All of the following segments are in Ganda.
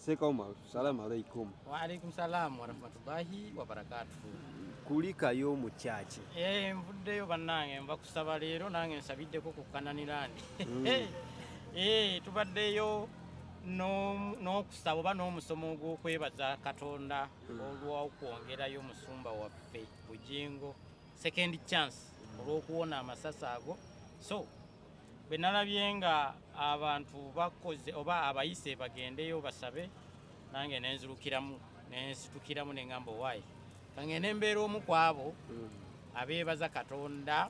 Sheikh Omar, salamu alaikum. Wa alaikum salam wa rahmatullahi wa barakatuh. Kulikayo mu church. Nvuddeyo bannange mba kusaba leero nange nsabiddeko ku Kananirandi. Tubaddeyo n'okusaba oba n'omusomo gw'okwebaza Katonda olw'okwongerayo musumba waffe Bujingo second chance olw'okuwona amasasi ago. So bwe nalabye nga abantu bakoze oba abayise bagendeyo basabe, nange nensitukiramu ne ngamba waayi kangende mbeera omu ku abo abeebaza Katonda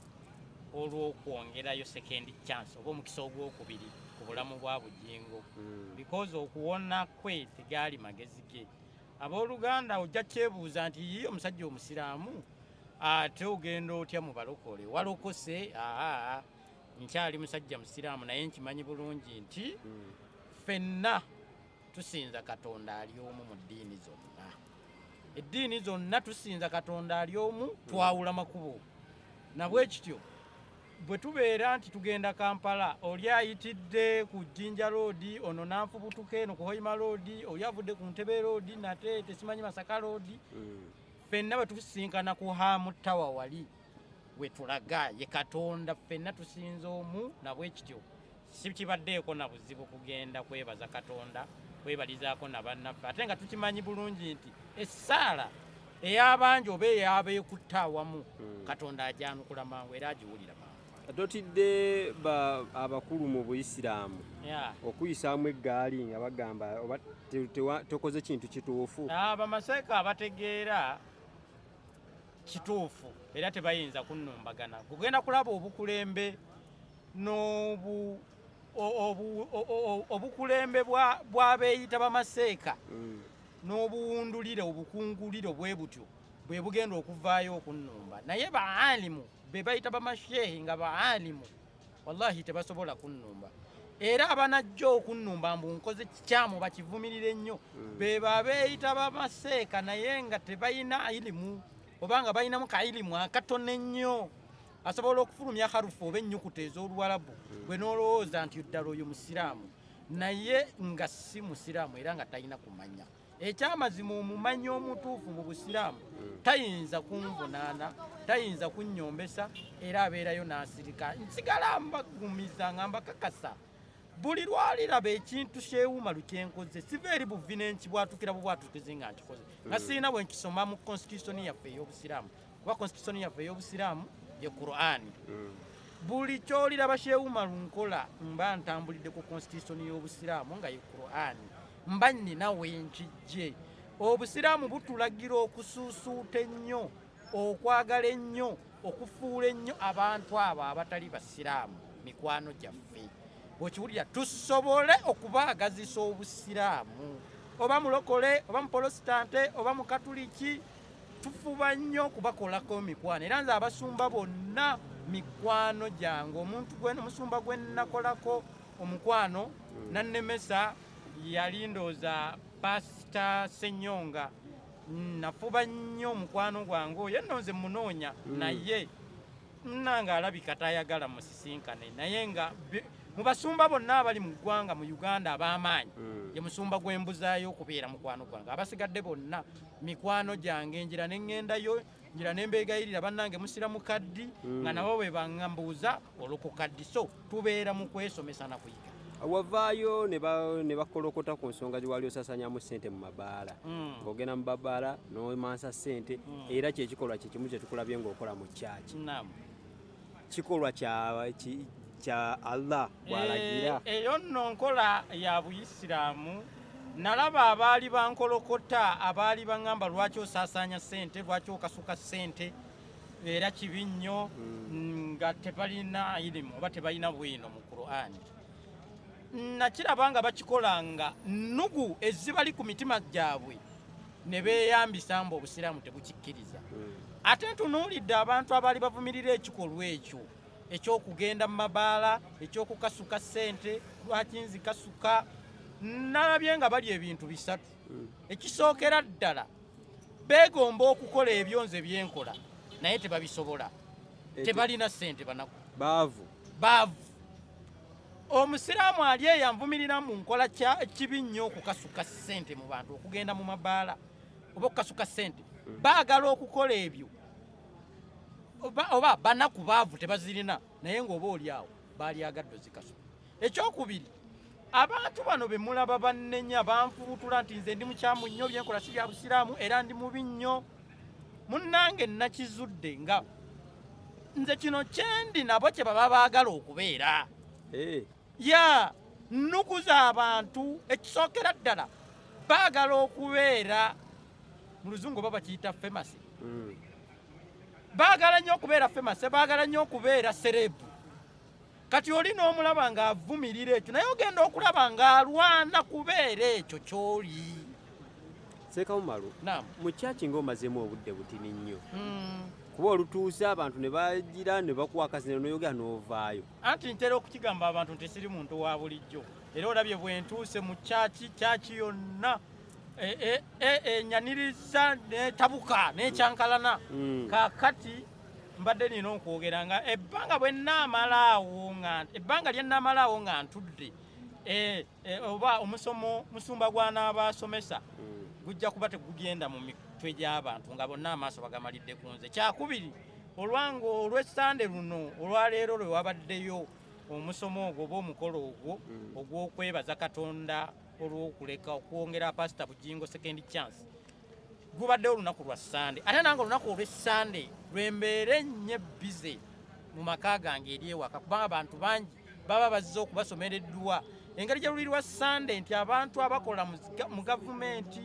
olw'okwongerayo second chance oba omukisa ogwokubiri ku bulamu bwa Bujingo, because okuwona kwe tegaali magezi ge. Abooluganda ojja kyebuuza nti yiye omusajja omusiraamu ate ogenda otya mu balokole walokose? Nkyali musajja musiraamu naye nkimanyi bulungi nti ffenna tusinza Katonda ali omu mu ddiini zonna. Eddiini zonna tusinza Katonda ali omu, twawula makubo. Nabwe kityo bwe tubeera nti tugenda Kampala, oli ayitidde ku Jinja Road, ono nanfubutuka eno ku Hoima Road, oli avudde ku Ntebe Road nate tesimanyi Masaka Road, ffenna bwe tusinkana ku Hamu Tower wali we tulaga ye Katonda ffenna tusinza omu. Nabwe kityo si kibaddeeko na buzibu kugenda kwebaza Katonda, kwebalizaako na bannaffe, ate nga tukimanyi bulungi nti essaala ey'abangi oba ey'abeekutta awamu Katonda ajyanukula mangu era agiwulira mangu. Atotidde abakulu mu Buisiraamu okuyisaamu eggaali nga bagamba oba tokoze kintu kituufu. Bamaseeka abategeera kituufu era tebayinza kunnumbagana. Kugenda kulaba obukulembe obukulembe bw'abeeyita bamaseeka n'obuwundulire obukungulire bwe butyo bwe bugenda okuvaayo okunnumba, naye baalimu be bayita bamasheehi nga baalimu wallahi tebasobola kunnumba. Era abanajja okunnumba mbu nkoze kikyamu bakivumirire nnyo be babeeyita bamaseeka naye nga tebalina ilimu oba nga balinamu ka ilimu akatono ennyo asobola okufulumya harufu oba ennyukuta ez'Oluwarabu bwe n'olowooza nti ddala oyo musiraamu naye nga si musiraamu era nga talina kumanya. Ekyamazima omumanyi omutuufu mu busiraamu tayinza kunvunaana, tayinza kunnyombesa era abeerayo n'asirika. Nsigala mbagumiza nga mbakakasa buli lwaliraba ekintu kyewuma lukyenkoze siva eri buvi nenkibwatukira bubwatukizi nga nkikoze nga sirina bwe nkisoma mu constitution yaffe ey'obusiraamu, kuba constitution yaffe ey'obusiraamu ye Qur'ani. Buli kyoliraba kyewuma lunkola mba ntambulidde ku constitution y'obusiraamu nga ye Qur'ani, mba nnina wenkijje. Obusiraamu butulagira okusuusuuta ennyo, okwagala ennyo, okufuula ennyo abantu abo abatali basiraamu mikwano gyaffe. Bw'okiwulira tusobole okubaagazisa obusiraamu, oba mulokole oba muprotestante oba mukatuliki, tufuba nnyo okubakolako mikwano. Era nze abasumba bonna mikwano gyange, omusumba gwe nakolako omukwano nannemesa yali ndooza Pastor Senyonga. Nafuba nnyo omukwano gwange oyo nno nze munoonya naye nange alabika tayagala musisinkane, naye nga mu basumba bonna abali mu ggwanga mu Uganda ab'amaanyi ye musumba gwembuzaayo okubeera mukwano gwange. Abasigadde bonna mikwano gyange, njira neŋŋendayo, njira nembeegayirira bannange musira mu kaddi nga nabo bwe baŋŋambuuza olw'oku kaddi. So tubeera mu kwesomesa na kuyiga. Wavaayo ne bakolokota ku nsonga ziwali osasanyamu ssente mu mabaala, ng'ogenda mu mabaala n'omansa ssente, era kyekikolwa kyekimu kye tukulabye ng'okola mu kyaki. Kikolwa kya Allah bw'alagira. Eyo nno nkola ya Buyisiraamu. Nalaba abaali bankolokota abaali baŋŋamba lwaki osaasanya ssente, lwaki okasuka ssente, era kibi nnyo nga tebalina ilimu oba tebalina bwino mu Qur'ani. Nakiraba nga bakikola nga nnugu ezibali ku mitima gyabwe ne beeyambisa mbu obusiraamu tebukikkiriza. Ate ntunuulidde abantu abaali bavumirira ekikolwa ekyo eky'okugenda mu mabaala, eky'okukasuka ssente, lwaki nzikasuka. Nalabye nga bali ebintu bisatu. Ekisookera ddala beegomba okukola ebyo nze byenkola naye tebabisobola, tebalina ssente banaku, baavu. omusiraamu ali eyanvumirira mu nkola kibi nnyo okukasuka ssente mu bantu okugenda mu mabaala oba okukasuka ssente baagala okukola ebyo oba banaku baavu tebazirina naye ng'oba oli awo baali agadde ozikasuka. Ekyokubiri, abantu bano be mulaba bannenya banfuutula nti nze ndi mukyamu nnyo byenkola si bya busiraamu era ndi mubi nnyo. Munnange nakizudde nga nze kino kyendi nabo kye baba baagala okubeera. Ya nnukuza abantu ekisookera ddala baagala okubeera mu luzungu baba kiyita famous. Baagala nnyo okubeera famous, baagala nnyo okubeera serebu. Kati oli n'omulaba ng'avumirira ekyo naye ogenda okulaba ng'alwana kubeera ekyo ky'oli. Ssekawumalu, mu kyaki ng'omazeemu obudde butini nnyo kuba olutuuse abantu ne bagira ne bakuwa akazina n'oyogera n'ovaayo. Anti ntera okukigamba abantu nti siri muntu wa bulijjo era olabye bwe ntuuse mu kyaki yonna enyaniriza n'etabuka n'ekyankalana. Kaakati mbadde nina okwogera nga ebbanga lye nnamalaawo nga ntudde oba musumba gw'anaabasomesa gujja kuba tegugenda mu mitwe gy'abantu nga bonna amaaso bagamalidde ku nze. Kyakubiri, olw'essande luno olwaleero lwe wabaddeyo omusomo ogwo oba omukolo ogwo ogw'okwebaza Katonda olw'okuleka okwongera Pastor Bugingo second chance, gubaddeyo olunaku lwa Sande ate nange olunaku olw'Essande lwembeere nnyo bize mu maka gange eri ewaka kubanga abantu bangi baba bazze okubasomereddwa. Engeri gye luli lwa Sande nti abantu abakola mu gavumenti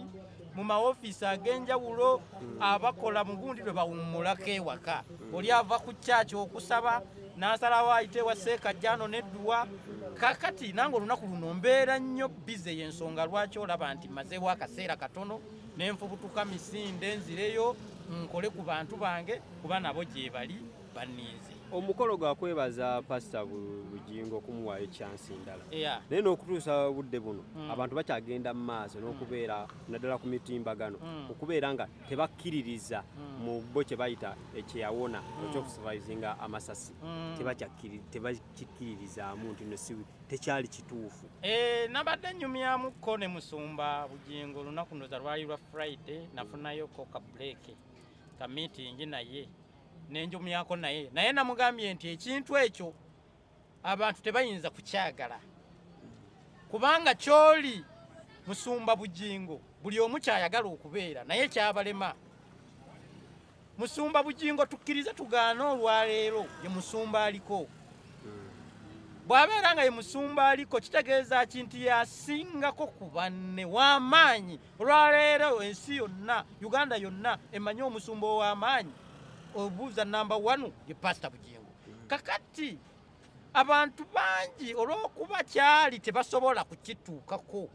mu maofiisi ag'enjawulo abakola mu gundi lwe bawummulako ewaka. Oli ava ku kyaki okusaba n'asalawo ayite ewa Sseekajjano n'Edduwa. Kakati nange olunaku luno mbeera nnyo bize y'ensonga lwaki olaba nti mazeewo akaseera katono n'enfubutuka misinde nzireyo nkole ku bantu bange kuba nabo gye bali banninze. Omukolo gwa kwebaza Pastor Bugingo okumuwaayo chance endala naye n'okutuusa budde buno abantu bakyagenda mu maaso n'okubeera naddala ku mitimbagano okubeera nga tebakkiririza mu bo kye bayita ekyeyawona ekyokusurvivinga amasasi tebakikkiririzaamu nti no si tekyali kituufu. Nabadde nnyumyamukko ne Musumba Bugingo olunaku ndoza lwali lwa Friday nafunayoko ka break ka meeting naye nenjumyako naye namugambye nti ekintu ekyo abantu tebayinza kukyagala kubanga kyoli Musumba Bugingo buli omu kyayagala okubeera naye kyabalema. Musumba Bugingo tukkirize tugaana olwaleero ye musumba aliko. Bw'abeera nga ye musumba aliko kitegeeza kintu yasingako ku banne w'amaanyi. Olwaleero ensi yonna Uganda yonna emanyi omusumba ow'amaanyi obuuza number 1 ye Pastor Bugingo. Kakati abantu bangi olw'okuba kyali tebasobola kukituukako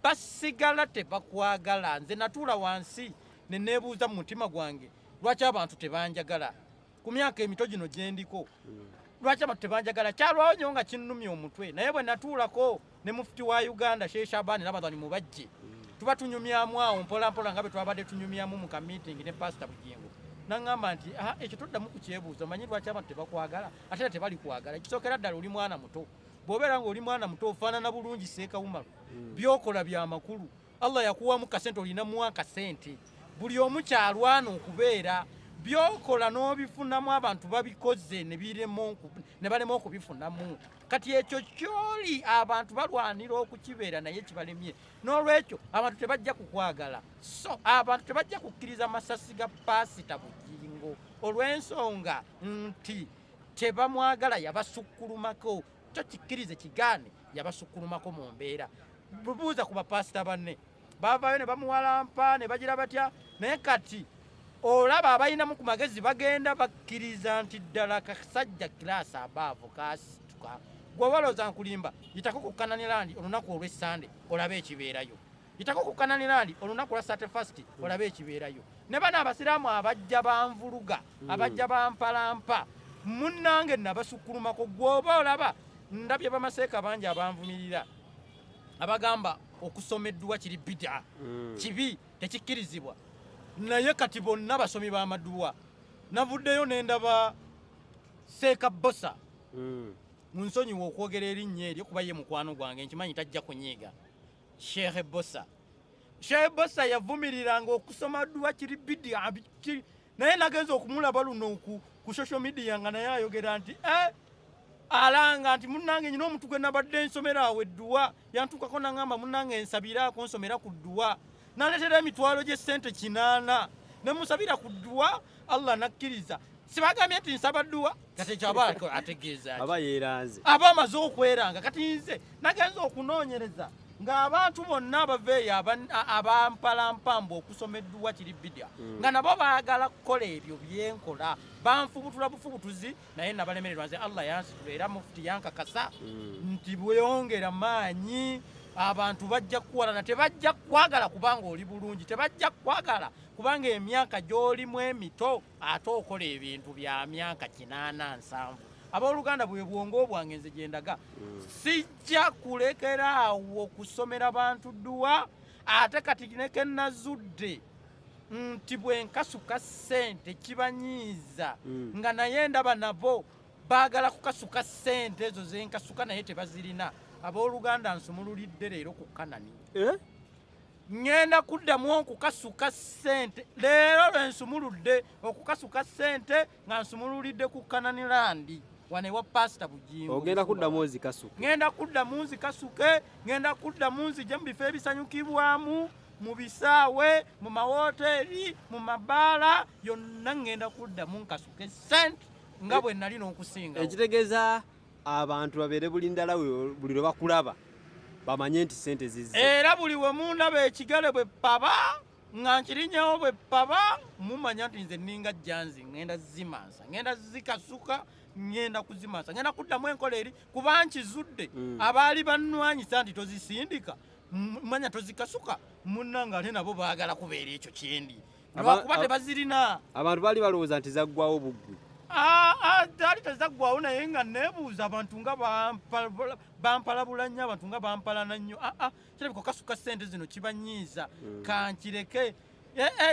basigala tebakwagala. Nze natuula wansi ne neebuuza mu mutima gwange lwaki abantu tebanjagala ku myaka emito gino gye ndiko. Lwaki abantu tebanjagala? Kyalwawo nnyo nga kinnumya omutwe naye bwe natuulako ne Mufti wa Uganda Sheikh Shaban Ramadhan Mubajje tuba tunyumyamu awo mpola mpola nga bwe twabadde tunyumyamu mu ka meeting ne Pastor Bugingo. Nangamba nti ekyo toddamu kukyebuuza manyi lwaki abantu tebakwagala ate tebali kwagala. Ekisookera ddala oli mwana muto. Bw'obeera nga oli mwana muto ofaanana bulungi Sseekawumalu. Byokola bya makulu. Allah yakuwamu kasente olinamu akasente. Buli omu kyalwana okubeera byokola n'obifunamu abantu babikoze ne balema okubifunamu. Kati ekyo kyoli abantu balwanira okukibeera naye kibalemye. N'olwekyo abantu tebajja kukwagala. So abantu tebajja kukkiriza masasi ga Pastor Bugingo olw'ensonga nti tebamwagala yabasukkulumako. Kyo kikkirize kigaane yabasukkulumako mu mbeera. Bubuuza ku bapasita banne baavaayo ne bamuwalampa ne bagira batya naye kati olaba abalinamu ku magezi bagenda bakkiriza nti ddala kasajja kiraasi abaavu kaasituka. Gwe balooza nkulimba yitako ku Kananirandi olunaku olw'Essande olabe ekibeerayo. Yitako ku Kananirandi olunaku lwa 31st olabe ekibeerayo. Ne bano abasiraamu abajja banvuluga abajja bampalampa munnange nabasukkulumako. Gwoba olaba ndabye bamaseeka bangi abanvumirira abagamba okusomeddwa kiri bid'a kibi tekikkirizibwa naye kati bonna basomi b'amaduwa. Navuddeyo ne ndaba Seeka Bosa munsonyiwa okwogera erinnya eryo kuba ye mukwano gwange nkimanyi tajja kunyiiga. Sheikh Bossa yavumiriranga okusoma dduwa kiri bidia naye nagenza okumulaba luno ku social media nga naye ayogera nti alanga nti munnange nyina omuntu gwe nabadde nsomera awo edduwa yantukako nangamba munnange nsabiraako nsomera ku dduwa naletera emitwalo gy'essente 8 ne musabira ku dduwa Allah nakkiriza. Sibagambye nti nsaba dduwa kati ekyaba ategeeza aba yeeranze aba amaze okweranga kati nze nagenza okunoonyereza ng'abantu bonna abaveeyo abampalampamba okusoma edduwa kiri bidia nga nabo baagala kukola ebyo byenkola banfubutula bufubutuzi naye nabalemererwa nze Allah yansitula era mufuti yankakasa nti bweyongera maanyi abantu bajja kuwalana tebajja kwagala kubanga oli bulungi tebajja kwagala kubanga emyaka gy'olimu emito ate okola ebintu bya myaka 87. Abooluganda bwe bwongo bwange nze gyendaga sijja kulekeraawo okusomera bantu dduwa ate kati neke nazudde nti bwe nkasuka ssente kibanyiiza nga naye ndaba nabo baagala kukasuka ssente ezo zenkasuka naye tebazirina. Abooluganda nsumululidde leero ku Kanani ngenda kuddamu okukasuka ssente leero lwensumuludde okukasuka ssente nga nsumululidde ku Kanani Landi wane wa Pastor Bujingo. Ogenda kuddamu ozikasuke? Ngenda kuddamu nzikasuke, ngenda kuddamu nzije mu bifo ebisanyukibwamu, mu bisaawe, mu mawoteeri, mu mabaala, yonna ngenda kuddamu nkasuke ssente nga bwe nali n'okusinga. Ekitegeeza abantu babeere buli ndala buli lwe bakulaba bamanye nti ssente zizze. Era buli we mundaba ekigale bwe paba nga nkirinyawo bwe paba mumanya nti nze ninga jjanzi ngenda zimansa ngenda zikasuka ngenda kuzimansa ngenda kuddamu enkola eri kuba nkizudde abaali bannwanyisa nti tozisindika manya tozikasuka munnanga ate nabo baagala kubeera ekyo kyendi lwakuba tebazirina. Abantu baali balowooza nti zaggwawo buggwi zaali tezaggwawo naye nga neebuuza abantu nga bampalabula nnyo abantu nga bampalana nnyo kirabika okasuka ssente zino kibanyiiza kankireke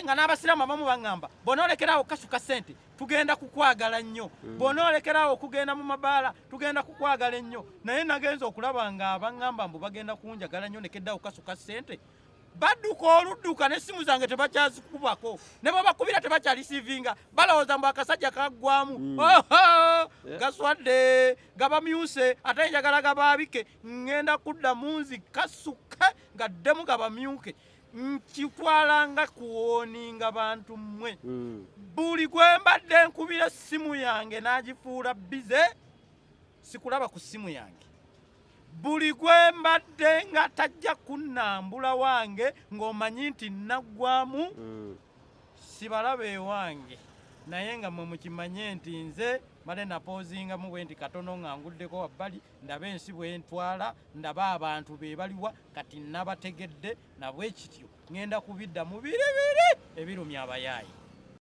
nga n'abasiraamu abamu baŋŋamba bw'onoolekerawo okukasuka ssente tugenda kukwagala nnyo bw'onoolekerawo okugenda mu mabaala tugenda kukwagala ennyo naye nagenza okulaba nga abaŋŋamba mbu bagenda kunjagala nnyo nekeddawo okukasuka ssente badduka oludduka n'essimu zange tebakyazikubako ne bwe bakubira tebakyalisiivinga balowooza mbu akasajja kaggwamu gaswadde gabamyuse ate njagala gabaabike ngenda kuddamu nzikasuke gaddemu gabamyuke nkitwala nga kuwooninga bantu mmwe buli gwe mbadde nkubira essimu yange n'agifuula bize sikulaba ku ssimu yange buli gwe mbadde nga tajja kunnambula wange ng'omanyi nti naggwamu sibalabe ewange naye nga mwe mukimanye nti nze mbadde napoozingamu bwe nti katono nga nguddeko wabbali ndaba ensi bwe ntwala ndaba abantu be baliwa kati nabategedde nabwe kityo ngenda kubidda mu biribiri ebirumya abayaayi.